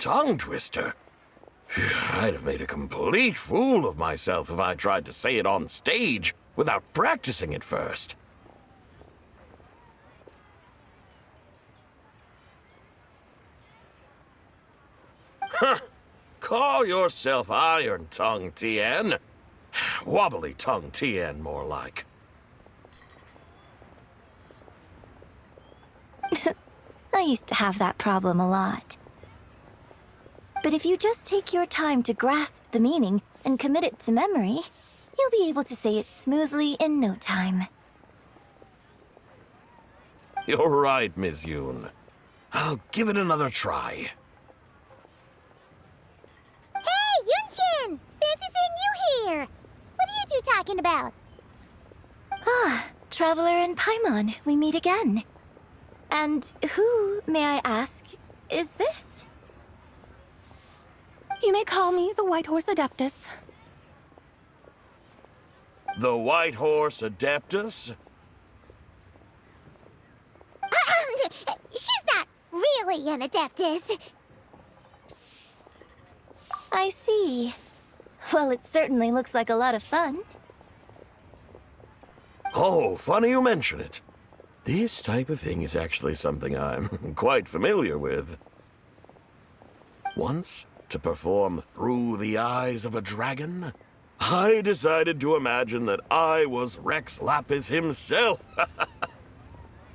tongue twister. I'd have made a complete fool of myself if I tried to say it on stage without practicing it first. Huh. Call yourself Iron Tongue, Tien. Wobbly Tongue Tien, more like. I used to have that problem a lot. But if you just take your time to grasp the meaning and commit it to memory, you'll be able to say it smoothly in no time. You're right, Miss Yoon. I'll give it another try. Hey, Yunchin! Fancy seeing you here! What are you two talking about? Ah, Traveler and Paimon, we meet again. And who, may I ask, is this? You may call me the White Horse Adeptus. The White Horse Adeptus? She's not really an Adeptus. I see. Well, it certainly looks like a lot of fun. Oh, funny you mention it. This type of thing is actually something I'm quite familiar with. Once, to perform Through the Eyes of a Dragon, I decided to imagine that I was Rex Lapis himself.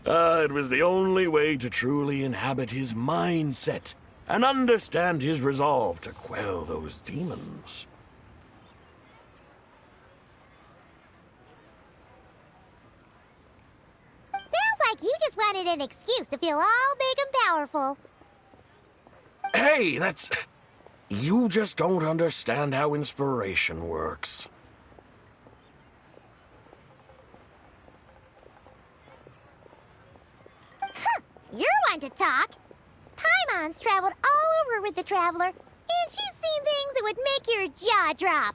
It was the only way to truly inhabit his mindset and understand his resolve to quell those demons. Sounds like you just wanted an excuse to feel all big and powerful. Hey, that's... You just don't understand how inspiration works. You're one to talk. Paimon's traveled all over with the Traveler, and she's seen things that would make your jaw drop.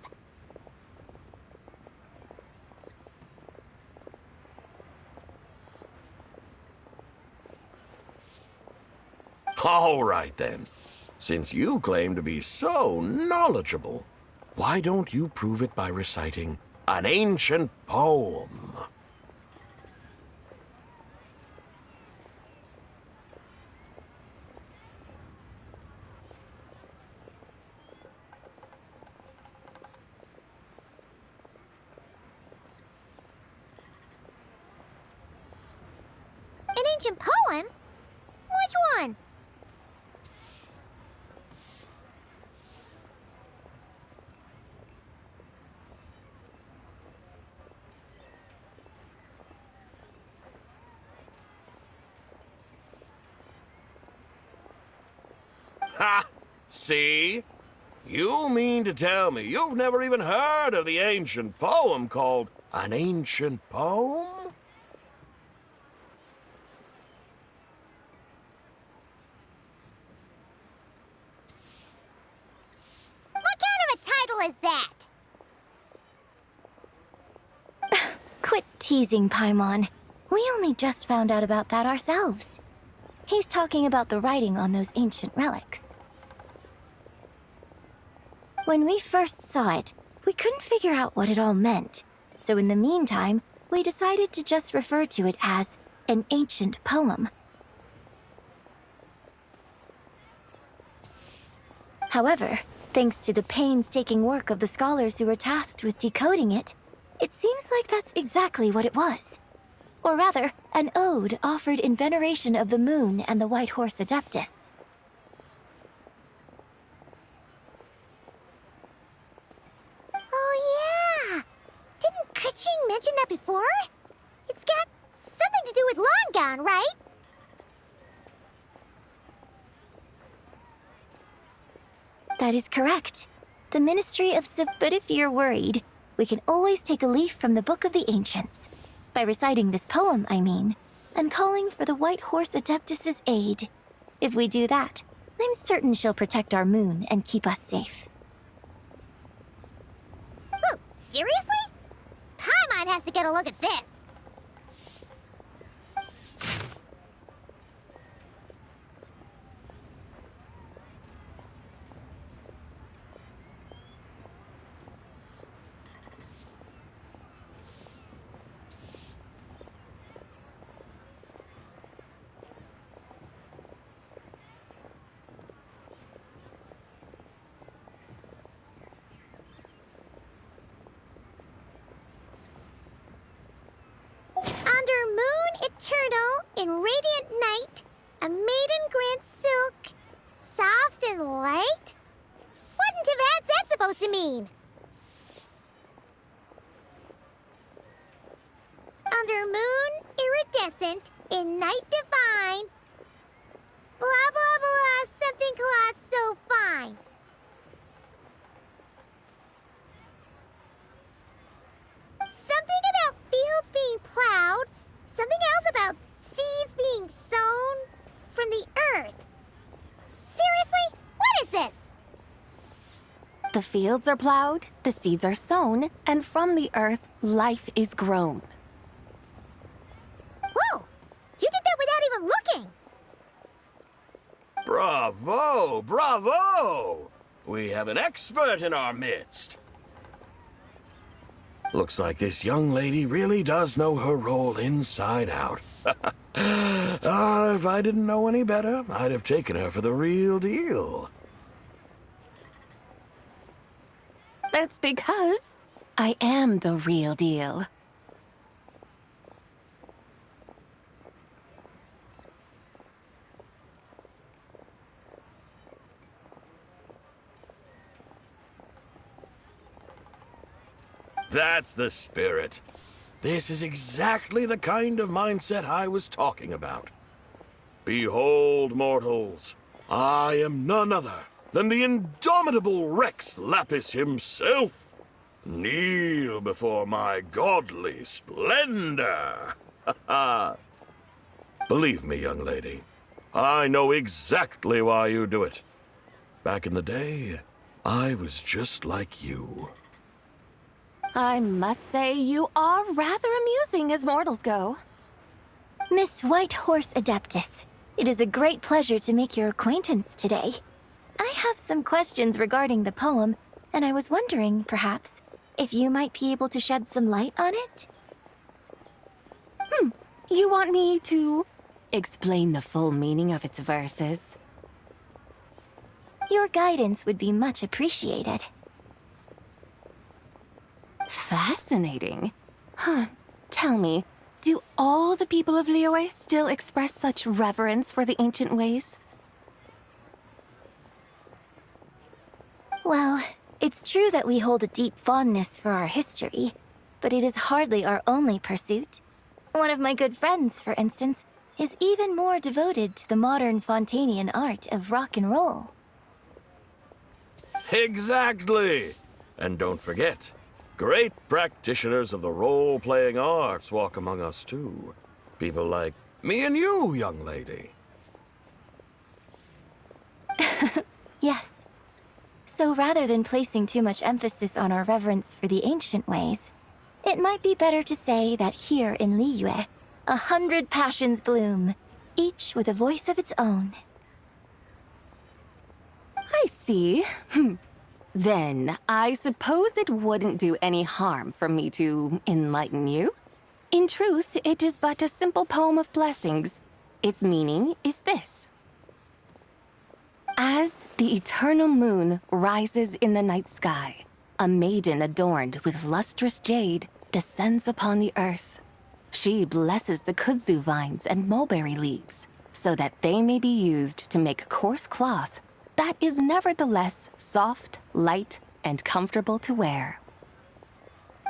All right, then. Since you claim to be so knowledgeable, why don't you prove it by reciting an ancient poem? An ancient poem? Which one? Ha! See? You mean to tell me you've never even heard of the ancient poem called An Ancient Poem? What kind of a title is that? Quit teasing, Paimon. We only just found out about that ourselves. He's talking about the writing on those ancient relics. When we first saw it, we couldn't figure out what it all meant. So in the meantime, we decided to just refer to it as an ancient poem. However, thanks to the painstaking work of the scholars who were tasked with decoding it, it seems like that's exactly what it was. Or rather, an ode offered in veneration of the moon and the White Horse Adeptus. Oh yeah! Didn't Kuching mention that before? It's got something to do with Longon, right? That is correct. The Ministry of But if you're worried, we can always take a leaf from the Book of the Ancients. By reciting this poem, I mean, and calling for the White Horse Adeptus's aid. If we do that, I'm certain she'll protect our moon and keep us safe. Oh, seriously? Paimon has to get a look at this. in radiant night, a maiden grants silk, soft and light? What in Tibet's that supposed to mean? Under moon iridescent, in night divine, blah blah blah, something cloth so fine. Something about fields being plowed, something else about seeds being sown from the earth. Seriously? What is this? The fields are plowed, the seeds are sown, and from the earth, life is grown. Whoa! You did that without even looking! Bravo! Bravo! We have an expert in our midst. Looks like this young lady really does know her role inside out. If I didn't know any better, I'd have taken her for the real deal. That's because I am the real deal. That's the spirit. This is exactly the kind of mindset I was talking about. Behold, mortals, I am none other than the indomitable Rex Lapis himself. Kneel before my godly splendor. Believe me, young lady, I know exactly why you do it. Back in the day, I was just like you. I must say you are rather amusing as mortals go. Miss White Horse Adeptus, it is a great pleasure to make your acquaintance today. I have some questions regarding the poem, and I was wondering, perhaps, if you might be able to shed some light on it? You want me to explain the full meaning of its verses? Your guidance would be much appreciated. Fascinating. Tell me, do all the people of Liyue still express such reverence for the ancient ways? Well, it's true that we hold a deep fondness for our history, but it is hardly our only pursuit. One of my good friends, for instance, is even more devoted to the modern Fontanian art of rock and roll. Exactly! And don't forget, great practitioners of the role-playing arts walk among us too. People like me and you, young lady. Yes. So rather than placing too much emphasis on our reverence for the ancient ways, it might be better to say that here in Liyue, 100 passions bloom, each with a voice of its own. I see. Then, I suppose it wouldn't do any harm for me to enlighten you. In truth, it is but a simple poem of blessings. Its meaning is this. As the eternal moon rises in the night sky, a maiden adorned with lustrous jade descends upon the earth. She blesses the kudzu vines and mulberry leaves, so that they may be used to make coarse cloth that is nevertheless soft, light, and comfortable to wear.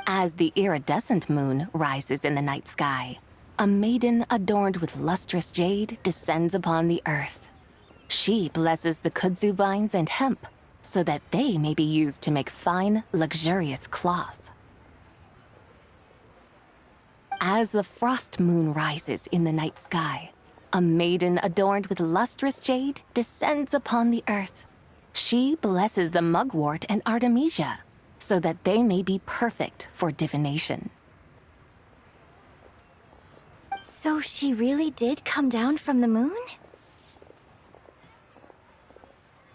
As the iridescent moon rises in the night sky, a maiden adorned with lustrous jade descends upon the earth. She blesses the kudzu vines and hemp, so that they may be used to make fine, luxurious cloth. As the frost moon rises in the night sky, a maiden adorned with lustrous jade descends upon the earth. She blesses the mugwort and artemisia, so that they may be perfect for divination. So she really did come down from the moon?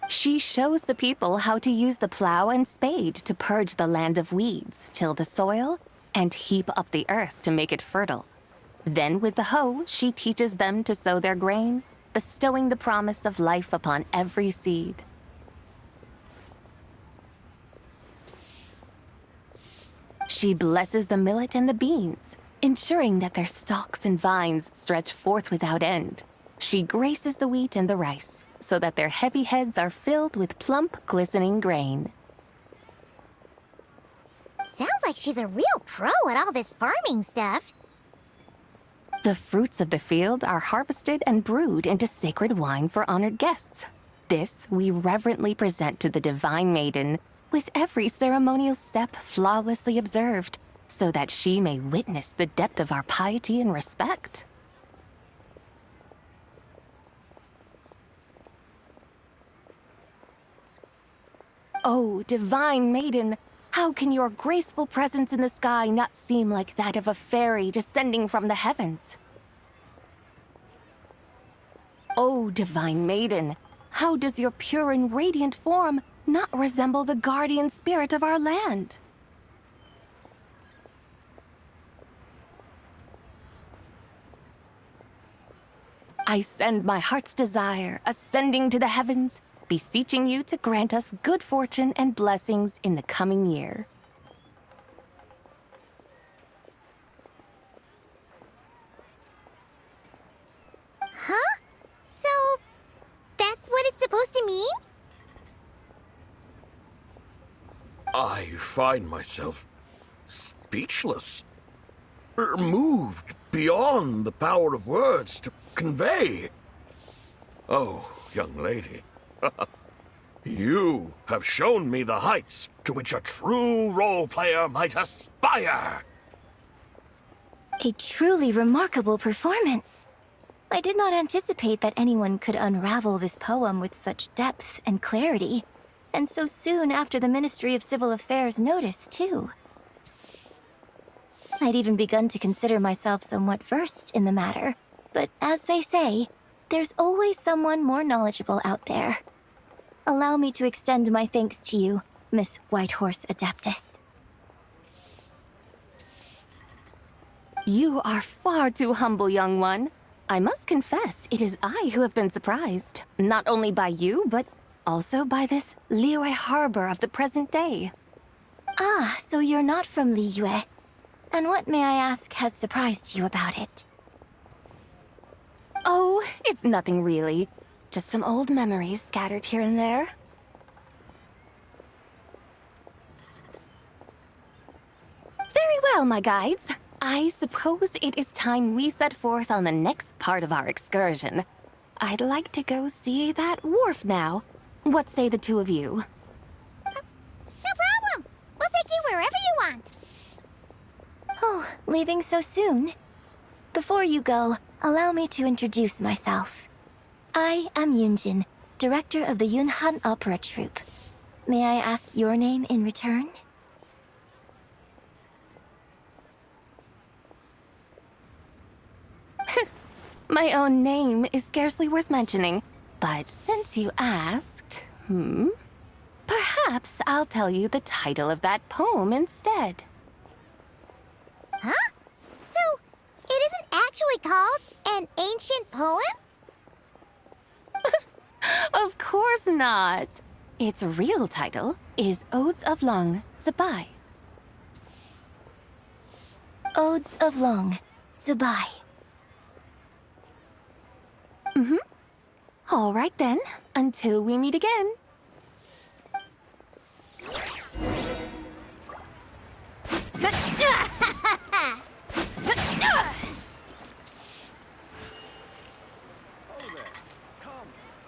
She shows the people how to use the plow and spade to purge the land of weeds, till the soil, and heap up the earth to make it fertile. Then with the hoe, she teaches them to sow their grain, bestowing the promise of life upon every seed. She blesses the millet and the beans, ensuring that their stalks and vines stretch forth without end. She graces the wheat and the rice, so that their heavy heads are filled with plump, glistening grain. Sounds like she's a real pro at all this farming stuff. The fruits of the field are harvested and brewed into sacred wine for honored guests. This we reverently present to the divine maiden, with every ceremonial step flawlessly observed, so that she may witness the depth of our piety and respect. Oh, divine maiden, how can your graceful presence in the sky not seem like that of a fairy descending from the heavens? Oh, divine maiden, how does your pure and radiant form not resemble the guardian spirit of our land? I send my heart's desire, ascending to the heavens, beseeching you to grant us good fortune and blessings in the coming year. Huh? So, that's what it's supposed to mean? I find myself speechless, moved beyond the power of words to convey. Oh, young lady, you have shown me the heights to which a true role player might aspire. A truly remarkable performance. I did not anticipate that anyone could unravel this poem with such depth and clarity, and so soon after the Ministry of Civil Affairs notice, too. I'd even begun to consider myself somewhat versed in the matter, but as they say, there's always someone more knowledgeable out there. Allow me to extend my thanks to you, Miss Whitehorse Adeptus. You are far too humble, young one. I must confess, it is I who have been surprised, not only by you, but also by this Liyue harbor of the present day. Ah, so you're not from Liyue. And what, may I ask, has surprised you about it? Oh, it's nothing really. Just some old memories scattered here and there. Very well, my guides. I suppose it is time we set forth on the next part of our excursion. I'd like to go see that wharf now. What say the two of you? No problem. We'll take you wherever you want. Oh, leaving so soon? Before you go, allow me to introduce myself. I am Yunjin, director of the Yunhan Opera Troupe. May I ask your name in return? My own name is scarcely worth mentioning, but since you asked, perhaps I'll tell you the title of that poem instead. Huh? So, it isn't actually called an ancient poem? Of course not. Its real title is Odes of Long Zabai. Odes of Long, Zabai. All right then, until we meet again.